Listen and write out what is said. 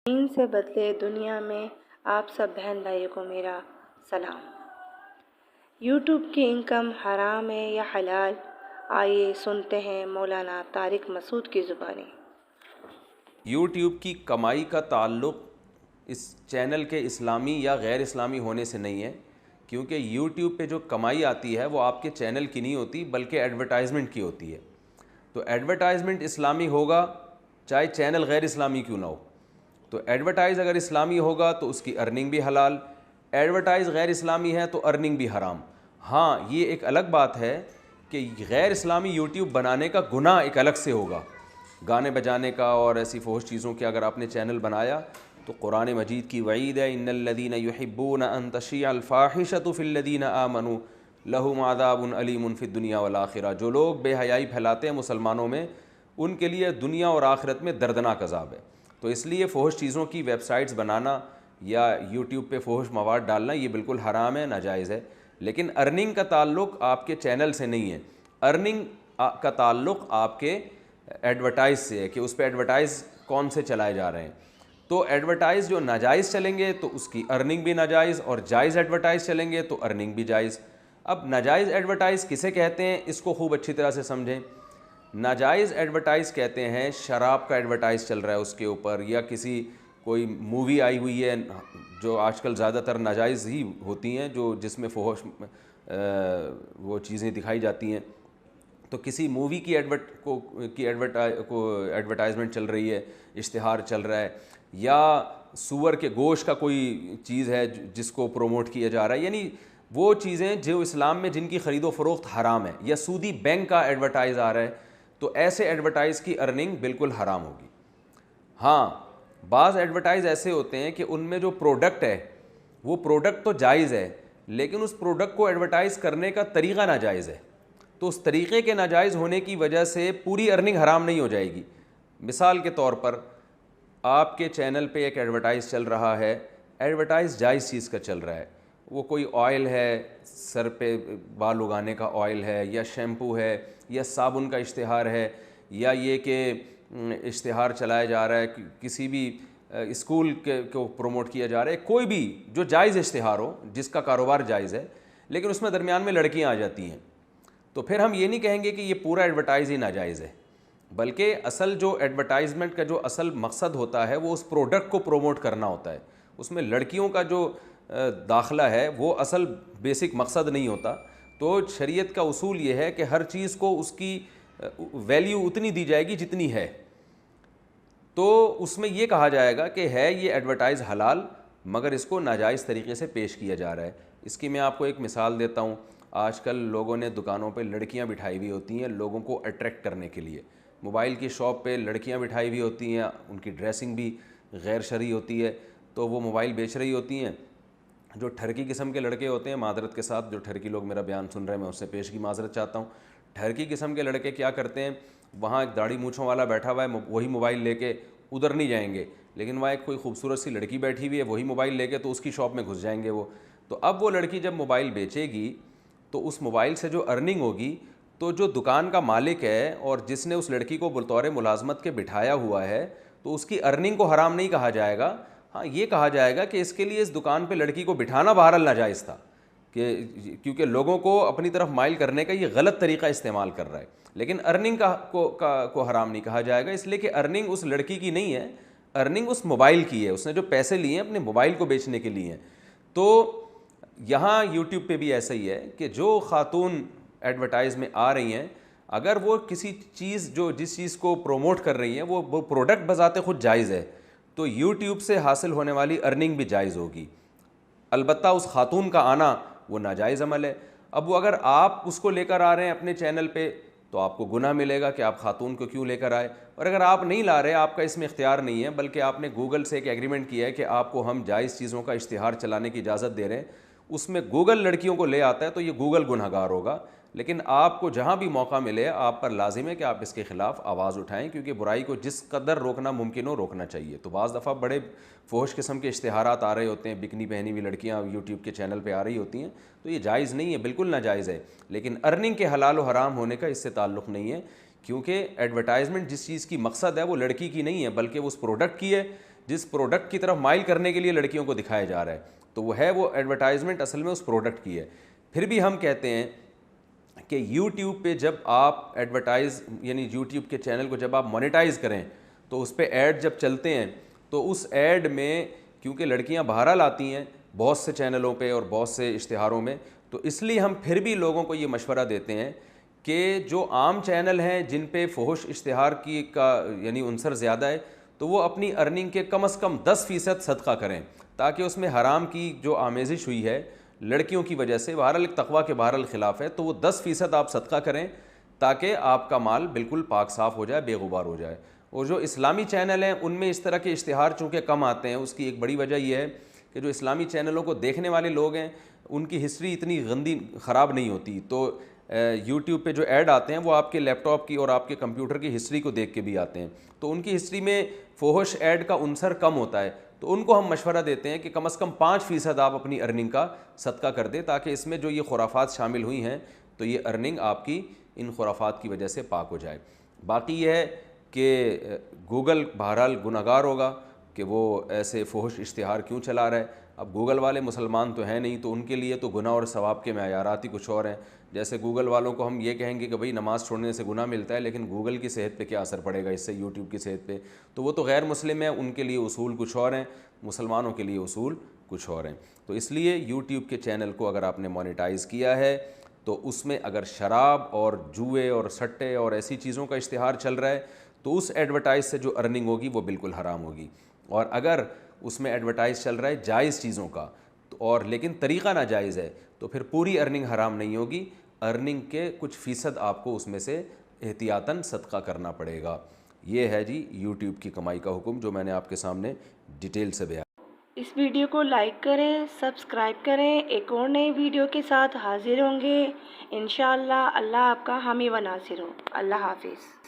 دین سے بدلے دنیا میں آپ سب بہن بھائیوں کو میرا سلام۔ یوٹیوب کی انکم حرام ہے یا حلال؟ آئیے سنتے ہیں مولانا طارق مسعود کی زبانی۔ یوٹیوب کی کمائی کا تعلق اس چینل کے اسلامی یا غیر اسلامی ہونے سے نہیں ہے، کیونکہ یوٹیوب پہ جو کمائی آتی ہے وہ آپ کے چینل کی نہیں ہوتی بلکہ ایڈورٹائزمنٹ کی ہوتی ہے۔ تو ایڈورٹائزمنٹ اسلامی ہوگا چاہے چینل غیر اسلامی کیوں نہ ہو۔ تو ایڈورٹائز اگر اسلامی ہوگا تو اس کی ارننگ بھی حلال، ایڈورٹائز غیر اسلامی ہے تو ارننگ بھی حرام۔ ہاں، یہ ایک الگ بات ہے کہ غیر اسلامی یوٹیوب بنانے کا گناہ ایک الگ سے ہوگا، گانے بجانے کا اور ایسی فحش چیزوں کے اگر آپ نے چینل بنایا تو قرآن مجید کی وعید ہے، ان الذین یحبون ان تشیع الفاحشۃ فی الذین آمنوا لہم عذاب علیم فی الدنیا والآخرہ۔ جو لوگ بے حیائی پھیلاتے ہیں مسلمانوں میں، ان کے لیے دنیا اور آخرت میں دردناک عذاب ہے۔ تو اس لیے فحش چیزوں کی ویب سائٹس بنانا یا یوٹیوب پہ فحش مواد ڈالنا یہ بالکل حرام ہے، ناجائز ہے۔ لیکن ارننگ کا تعلق آپ کے چینل سے نہیں ہے، ارننگ کا تعلق آپ کے ایڈورٹائز سے ہے کہ اس پہ ایڈورٹائز کون سے چلائے جا رہے ہیں۔ تو ایڈورٹائز جو ناجائز چلیں گے تو اس کی ارننگ بھی ناجائز، اور جائز ایڈورٹائز چلیں گے تو ارننگ بھی جائز۔ اب ناجائز ایڈورٹائز کسے کہتے ہیں اس کو خوب اچھی طرح سے سمجھیں۔ ناجائز ایڈورٹائز کہتے ہیں شراب کا ایڈورٹائز چل رہا ہے اس کے اوپر، یا کسی کوئی مووی آئی ہوئی ہے جو آج کل زیادہ تر ناجائز ہی ہوتی ہیں، جو جس میں فحش وہ چیزیں دکھائی جاتی ہیں۔ تو کسی مووی کی ایڈورٹائزمنٹ چل رہی ہے، اشتہار چل رہا ہے، یا سور کے گوشت کا کوئی چیز ہے جس کو پروموٹ کیا جا رہا ہے، یعنی وہ چیزیں جو اسلام میں جن کی خرید و فروخت حرام ہے، یا سودی بینک کا ایڈورٹائز آ رہا ہے، تو ایسے ایڈورٹائز کی ارننگ بالکل حرام ہوگی۔ ہاں، بعض ایڈورٹائز ایسے ہوتے ہیں کہ ان میں جو پروڈکٹ ہے وہ پروڈکٹ تو جائز ہے، لیکن اس پروڈکٹ کو ایڈورٹائز کرنے کا طریقہ ناجائز ہے، تو اس طریقے کے ناجائز ہونے کی وجہ سے پوری ارننگ حرام نہیں ہو جائے گی۔ مثال کے طور پر آپ کے چینل پہ ایک ایڈورٹائز چل رہا ہے، ایڈورٹائز جائز چیز کا چل رہا ہے، وہ کوئی آئل ہے، سر پہ بال اگانے کا آئل ہے، یا شیمپو ہے، یا صابن کا اشتہار ہے، یا یہ کہ اشتہار چلایا جا رہا ہے کسی بھی اسکول کو پروموٹ کیا جا رہا ہے، کوئی بھی جو جائز اشتہار ہو جس کا کاروبار جائز ہے، لیکن اس میں درمیان میں لڑکیاں آ جاتی ہیں، تو پھر ہم یہ نہیں کہیں گے کہ یہ پورا ایڈورٹائز ہی ناجائز ہے، بلکہ اصل جو ایڈورٹائزمنٹ کا جو اصل مقصد ہوتا ہے وہ اس پروڈکٹ کو پروموٹ کرنا ہوتا ہے، اس میں لڑکیوں کا جو داخلہ ہے وہ اصل بیسک مقصد نہیں ہوتا۔ تو شریعت کا اصول یہ ہے کہ ہر چیز کو اس کی ویلیو اتنی دی جائے گی جتنی ہے، تو اس میں یہ کہا جائے گا کہ ہے یہ ایڈورٹائز حلال، مگر اس کو ناجائز طریقے سے پیش کیا جا رہا ہے۔ اس کی میں آپ کو ایک مثال دیتا ہوں۔ آج کل لوگوں نے دکانوں پہ لڑکیاں بٹھائی ہوئی ہوتی ہیں لوگوں کو اٹریکٹ کرنے کے لیے، موبائل کی شاپ پہ لڑکیاں بٹھائی ہوئی ہوتی ہیں، ان کی ڈریسنگ بھی غیر شرعی ہوتی ہے، تو وہ موبائل بیچ رہی ہوتی ہیں۔ جو ٹھرکی قسم کے لڑکے ہوتے ہیں، معذرت کے ساتھ جو ٹھرکی لوگ میرا بیان سن رہے ہیں میں اس سے پیش کی معذرت چاہتا ہوں، ٹھرکی قسم کے لڑکے کیا کرتے ہیں، وہاں ایک داڑھی مونچھوں والا بیٹھا ہوا ہے، وہی موبائل لے کے ادھر نہیں جائیں گے، لیکن وہاں ایک کوئی خوبصورت سی لڑکی بیٹھی ہوئی ہے، وہی موبائل لے کے تو اس کی شاپ میں گھس جائیں گے وہ۔ تو اب وہ لڑکی جب موبائل بیچے گی تو اس موبائل سے جو ارننگ ہوگی، تو جو دکان کا مالک ہے اور جس نے اس لڑکی کو بطور ملازمت کے بٹھایا ہوا ہے، تو اس کی ارننگ کو حرام نہیں کہا جائے گا۔ ہاں، یہ کہا جائے گا کہ اس کے لیے اس دکان پہ لڑکی کو بٹھانا بہرحال ناجائز تھا، کہ کیونکہ لوگوں کو اپنی طرف مائل کرنے کا یہ غلط طریقہ استعمال کر رہا ہے، لیکن ارننگ کو حرام نہیں کہا جائے گا، اس لیے کہ ارننگ اس لڑکی کی نہیں ہے، ارننگ اس موبائل کی ہے، اس نے جو پیسے لیے ہیں اپنے موبائل کو بیچنے کے لیے ہیں۔ تو یہاں یوٹیوب پہ بھی ایسا ہی ہے کہ جو خاتون ایڈورٹائز میں آ رہی ہیں، اگر وہ کسی چیز جس چیز کو پروموٹ کر رہی ہیں وہ پروڈکٹ بذات خود جائز ہے، تو یوٹیوب سے حاصل ہونے والی ارننگ بھی جائز ہوگی، البتہ اس خاتون کا آنا وہ ناجائز عمل ہے۔ اب وہ اگر آپ اس کو لے کر آ رہے ہیں اپنے چینل پہ تو آپ کو گناہ ملے گا کہ آپ خاتون کو کیوں لے کر آئے، اور اگر آپ نہیں لا رہے، آپ کا اس میں اختیار نہیں ہے، بلکہ آپ نے گوگل سے ایک ایگریمنٹ کیا ہے کہ آپ کو ہم جائز چیزوں کا اشتہار چلانے کی اجازت دے رہے ہیں، اس میں گوگل لڑکیوں کو لے آتا ہے تو یہ گوگل گنہگار ہوگا، لیکن آپ کو جہاں بھی موقع ملے آپ پر لازم ہے کہ آپ اس کے خلاف آواز اٹھائیں، کیونکہ برائی کو جس قدر روکنا ممکن ہو روکنا چاہیے۔ تو بعض دفعہ بڑے فحش قسم کے اشتہارات آ رہے ہوتے ہیں، بکنی پہنی ہوئی لڑکیاں یوٹیوب کے چینل پہ آ رہی ہوتی ہیں، تو یہ جائز نہیں ہے، بالکل ناجائز ہے، لیکن ارننگ کے حلال و حرام ہونے کا اس سے تعلق نہیں ہے، کیونکہ ایڈورٹائزمنٹ جس چیز کی مقصد ہے وہ لڑکی کی نہیں ہے بلکہ وہ اس پروڈکٹ کی ہے جس پروڈکٹ کی طرف مائل کرنے کے لیے لڑکیوں کو دکھایا جا رہا ہے، تو وہ ہے وہ ایڈورٹائزمنٹ اصل میں اس پروڈکٹ کی ہے۔ پھر بھی ہم کہتے ہیں کہ یوٹیوب پہ جب آپ ایڈورٹائز یعنی یوٹیوب کے چینل کو جب آپ مونیٹائز کریں تو اس پہ ایڈ جب چلتے ہیں تو اس ایڈ میں کیونکہ لڑکیاں بہرحال آتی ہیں بہت سے چینلوں پہ اور بہت سے اشتہاروں میں، تو اس لیے ہم پھر بھی لوگوں کو یہ مشورہ دیتے ہیں کہ جو عام چینل ہیں جن پہ فحش اشتہار کی کا یعنی عنصر زیادہ ہے، تو وہ اپنی ارننگ کے کم از کم 10% صدقہ کریں، تاکہ اس میں حرام کی جو آمیزش ہوئی ہے لڑکیوں کی وجہ سے، بہرحال ایک تقویٰ کے بہرحال خلاف ہے، تو وہ 10% آپ صدقہ کریں تاکہ آپ کا مال بالکل پاک صاف ہو جائے، بے غبار ہو جائے۔ اور جو اسلامی چینل ہیں ان میں اس طرح کے اشتہار چونکہ کم آتے ہیں، اس کی ایک بڑی وجہ یہ ہے کہ جو اسلامی چینلوں کو دیکھنے والے لوگ ہیں ان کی ہسٹری اتنی گندی خراب نہیں ہوتی، تو یوٹیوب پہ جو ایڈ آتے ہیں وہ آپ کے لیپ ٹاپ کی اور آپ کے کمپیوٹر کی ہسٹری کو دیکھ کے بھی آتے ہیں، تو ان کی ہسٹری میں فحش ایڈ کا عنصر کم ہوتا ہے، تو ان کو ہم مشورہ دیتے ہیں کہ کم از کم 5% آپ اپنی ارننگ کا صدقہ کر دیں، تاکہ اس میں جو یہ خرافات شامل ہوئی ہیں تو یہ ارننگ آپ کی ان خرافات کی وجہ سے پاک ہو جائے۔ باقی یہ ہے کہ گوگل بہرحال گنہگار ہوگا کہ وہ ایسے فحش اشتہار کیوں چلا رہا ہے۔ اب گوگل والے مسلمان تو ہیں نہیں، تو ان کے لیے تو گناہ اور ثواب کے معیارات ہی کچھ اور ہیں۔ جیسے گوگل والوں کو ہم یہ کہیں گے کہ بھئی نماز چھوڑنے سے گناہ ملتا ہے، لیکن گوگل کی صحت پہ کیا اثر پڑے گا اس سے، یوٹیوب کی صحت پہ، تو وہ تو غیر مسلم ہیں، ان کے لیے اصول کچھ اور ہیں، مسلمانوں کے لیے اصول کچھ اور ہیں۔ تو اس لیے یوٹیوب کے چینل کو اگر آپ نے مونیٹائز کیا ہے تو اس میں اگر شراب اور جوئے اور سٹے اور ایسی چیزوں کا اشتہار چل رہا ہے تو اس ایڈورٹائز سے جو ارننگ ہوگی وہ بالکل حرام ہوگی، اور اگر اس میں ایڈورٹائز چل رہا ہے جائز چیزوں کا اور لیکن طریقہ ناجائز ہے تو پھر پوری ارننگ حرام نہیں ہوگی، ارننگ کے کچھ فیصد آپ کو اس میں سے احتیاطاً صدقہ کرنا پڑے گا۔ یہ ہے جی یوٹیوب کی کمائی کا حکم جو میں نے آپ کے سامنے ڈیٹیل سے بیان۔ اس ویڈیو کو لائک کریں، سبسکرائب کریں، ایک اور نئی ویڈیو کے ساتھ حاضر ہوں گے انشاءاللہ۔ اللہ آپ کا حامی و ناصر ہو۔ اللہ حافظ۔